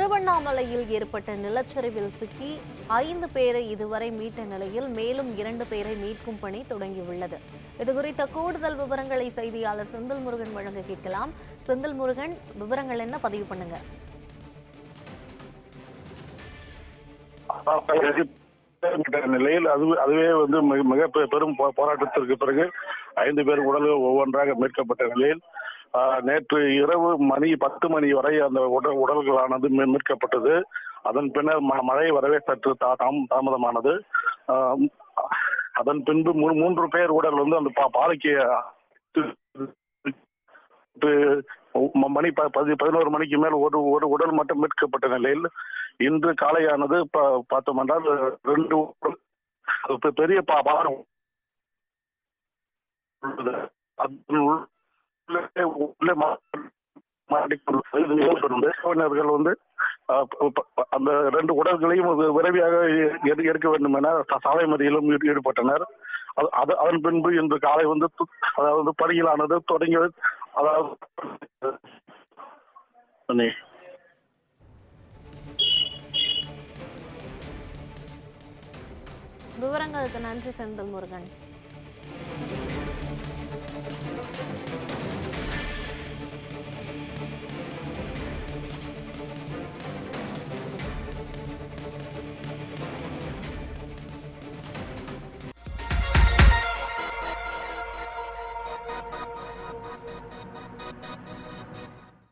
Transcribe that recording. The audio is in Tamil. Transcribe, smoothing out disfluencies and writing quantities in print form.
திருவண்ணாமலையில் ஏற்பட்ட நிலச்சரிவில் சிக்கி 5 பேரை இதுவரை மீட்ட நிலையில் மேலும் 2 பேரை மீட்கும் பணி தொடங்கியுள்ளது. இதுகுறித்த கூடுதல் விவரங்களை செய்தியாளர் செந்தில் முருகன் வழங்க கேட்கலாம். செந்தில் முருகன், விவரங்கள் என்ன? பதிவு பண்ணுங்க. நிலையில் அதுவே மிக பெரும் போராட்டத்திற்கு பிறகு 5 பேர் உடல்கள் ஒவ்வொன்றாக மீட்கப்பட்ட நிலையில் நேற்று இரவு 10 மணி வரை அந்த உடல்களானது மீட்கப்பட்டது. அதன் பின்னர் மழை வரவே சற்று தாமதமானது. அதன் பின்பு 3 பேர் உடல் அந்த பாலைக்கு மணி 11 மணிக்கு மேல் ஒரு உடல் மட்டும் மீட்கப்பட்ட நிலையில் இன்று காலையானது பார்த்தோம் என்றால் 2 பெரிய பாலம் அந்த 2 உடல்களையும் விரைவாக எடுக்க வேண்டும் என சாலை மறியலும் ஈடுபட்டனர். அதன் பின்பு இன்று காலை அதாவது பணிகளானது தொடங்கி, அதாவது விவரங்களுக்கு நன்றி செந்தில் முருகன்.